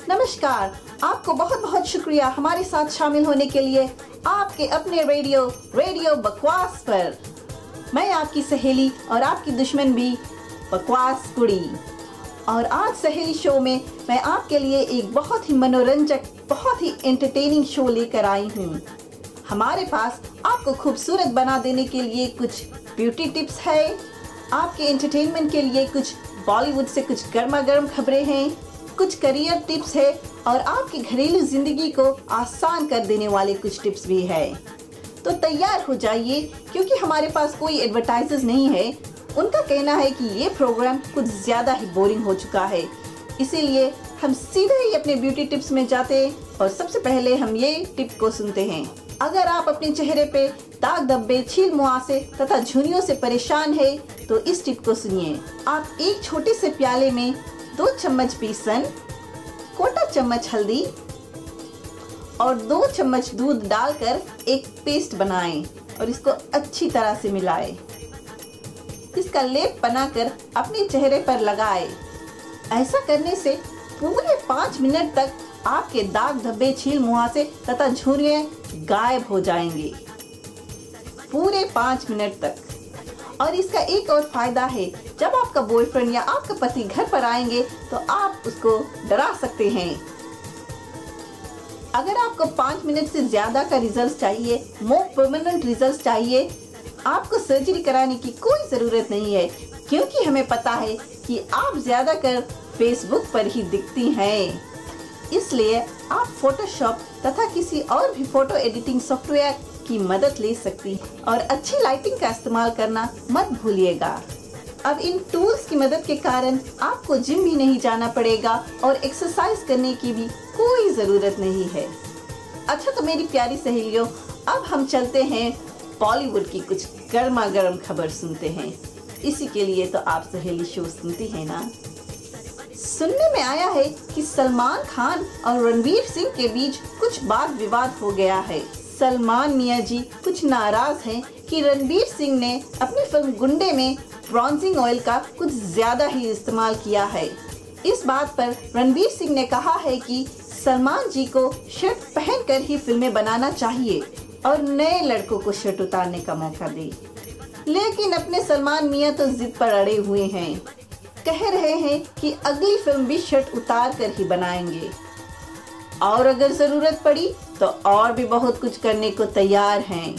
नमस्कार, आपको बहुत बहुत शुक्रिया हमारे साथ शामिल होने के लिए आपके अपने रेडियो बकवास पर। मैं आपकी सहेली और आपकी दुश्मन भी बकवास कुड़ी। और आज सहेली शो में मैं आपके लिए एक बहुत ही मनोरंजक, बहुत ही एंटरटेनिंग शो लेकर आई हूँ। हमारे पास आपको खूबसूरत बना देने के लिए कुछ ब्यूटी टिप्स है, आपके एंटरटेनमेंट के लिए कुछ बॉलीवुड से कुछ गर्मा गर्म खबरें हैं, कुछ करियर टिप्स है और आपकी घरेलू जिंदगी को आसान कर देने वाले कुछ टिप्स भी है। तो तैयार हो जाइए, क्योंकि हमारे पास कोई एडवर्टाइजर्स नहीं है। उनका कहना है कि ये प्रोग्राम कुछ ज़्यादा ही बोरिंग हो चुका है, इसीलिए हम सीधे ही अपने ब्यूटी टिप्स में जाते हैं। और सबसे पहले हम ये टिप को सुनते हैं। अगर आप अपने चेहरे पे दाग धब्बे, छील मुहासे तथा झुर्रियों से परेशान है तो इस टिप को सुनिए। आप एक छोटे से प्याले में 2 चम्मच बेसन, 1/4 चम्मच हल्दी और 2 चम्मच दूध डालकर एक पेस्ट बनाएं और इसको अच्छी तरह से मिलाएं। इसका लेप बनाकर अपने चेहरे पर लगाएं। ऐसा करने से पूरे 5 मिनट तक आपके दाग धब्बे, छील मुहासे तथा झुर्रियां गायब हो जाएंगे, पूरे 5 मिनट तक। और इसका एक और फायदा है, जब आपका बॉयफ्रेंड या आपका पति घर पर आएंगे तो आप उसको डरा सकते हैं। अगर आपको 5 मिनट से ज्यादा का रिजल्ट चाहिए, मोर परमानेंट रिजल्ट चाहिए, आपको सर्जरी कराने की कोई जरूरत नहीं है, क्योंकि हमें पता है कि आप ज्यादातर फेसबुक पर ही दिखती हैं। इसलिए आप फोटोशॉप तथा किसी और भी फोटो एडिटिंग सॉफ्टवेयर की मदद ले सकती हैं और अच्छी लाइटिंग का इस्तेमाल करना मत भूलिएगा। अब इन टूल्स की मदद के कारण आपको जिम भी नहीं जाना पड़ेगा और एक्सरसाइज करने की भी कोई जरूरत नहीं है। अच्छा तो मेरी प्यारी सहेलियों, अब हम चलते हैं बॉलीवुड की कुछ गर्मा गर्म खबर सुनते हैं। इसी के लिए तो आप सहेली शो सुनती है ना। सुनने में आया है कि सलमान खान और रणवीर सिंह के बीच कुछ वाद विवाद हो गया है। सलमान मियां जी कुछ नाराज हैं कि रणवीर सिंह ने अपनी फिल्म गुंडे में ब्रॉन्जिंग ऑयल का कुछ ज्यादा ही इस्तेमाल किया है। इस बात पर रणवीर सिंह ने कहा है कि सलमान जी को शर्ट पहनकर ही फिल्में बनाना चाहिए और नए लड़कों को शर्ट उतारने का मौका दे। लेकिन अपने सलमान मियां तो जिद पर अड़े हुए हैं, कह रहे हैं कि अगली फिल्म भी शर्ट उतार कर ही बनाएंगे और अगर जरूरत पड़ी तो और भी बहुत कुछ करने को तैयार हैं।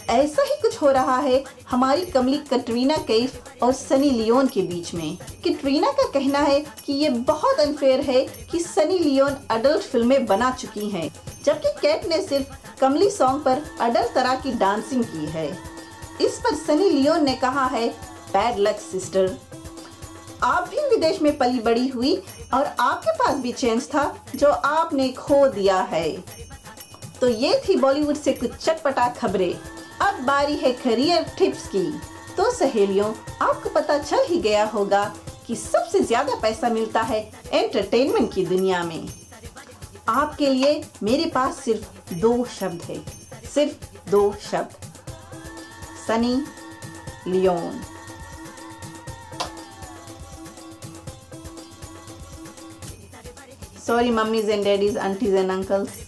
ऐसा ही कुछ हो रहा है हमारी कमली कैटरीना कैफ और सनी लियोन के बीच में। कैटरीना का कहना है कि ये बहुत अनफेयर है कि सनी लियोन अडल्ट फिल्में बना चुकी हैं, जबकि कैट ने सिर्फ कमली सॉन्ग पर अडल्ट तरह की डांसिंग की है। इस पर सनी लियोन ने कहा है, बैड लक सिस्टर, आप भी विदेश में पली बड़ी हुई और आपके पास भी चांस था जो आपने खो दिया है। तो ये थी बॉलीवुड से कुछ चटपटा खबरें। अब बारी है करियर टिप्स की। तो सहेलियों, आपको पता चल ही गया होगा कि सबसे ज्यादा पैसा मिलता है एंटरटेनमेंट की दुनिया में। आपके लिए मेरे पास सिर्फ 2 शब्द है, सिर्फ 2 शब्द, Sunny Leone. Sorry mummies and daddies, aunties and uncles.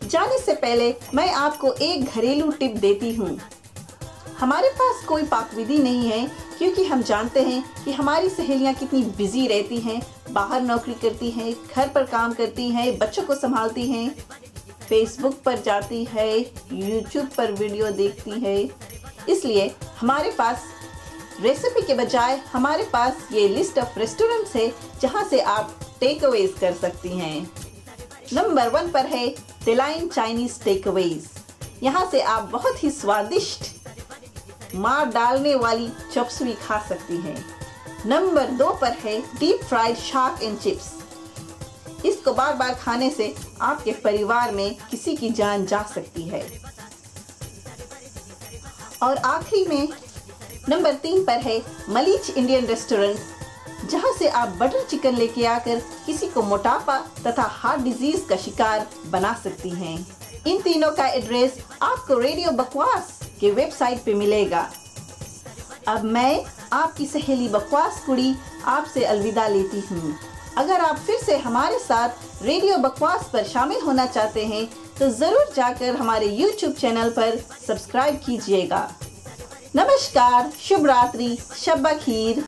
जाने से पहले मैं आपको एक घरेलू टिप देती हूँ। हमारे पास कोई पाकविधि नहीं है, क्योंकि हम जानते हैं कि हमारी सहेलियाँ कितनी बिजी रहती हैं, बाहर नौकरी करती हैं, घर पर काम करती हैं, बच्चों को संभालती हैं, फेसबुक पर जाती है, यूट्यूब पर वीडियो देखती है। इसलिए हमारे पास रेसिपी के बजाय हमारे पास ये लिस्ट ऑफ रेस्टोरेंट्स है जहाँ से आप टेक अवेज कर सकती हैं। नंबर 1 पर है डिलाइन चाइनीज टेक अवेज। यहाँ से आप बहुत ही स्वादिष्ट मार डालने वाली चॉप्स भी खा सकती हैं। नंबर 2 पर है deep fried shark and chips. इसको बार बार खाने से आपके परिवार में किसी की जान जा सकती है। और आखिरी में नंबर 3 पर है मलीच इंडियन रेस्टोरेंट, जहां से आप बटर चिकन लेके आकर किसी को मोटापा तथा हार्ट डिजीज का शिकार बना सकती हैं। इन तीनों का एड्रेस आपको रेडियो बकवास के वेबसाइट पे मिलेगा। अब मैं आपकी सहेली बकवास कुड़ी आपसे अलविदा लेती हूँ। अगर आप फिर से हमारे साथ रेडियो बकवास पर शामिल होना चाहते हैं तो ज़रूर जाकर हमारे YouTube चैनल पर सब्सक्राइब कीजिएगा। नमस्कार, शुभ रात्रि, शब बखीर।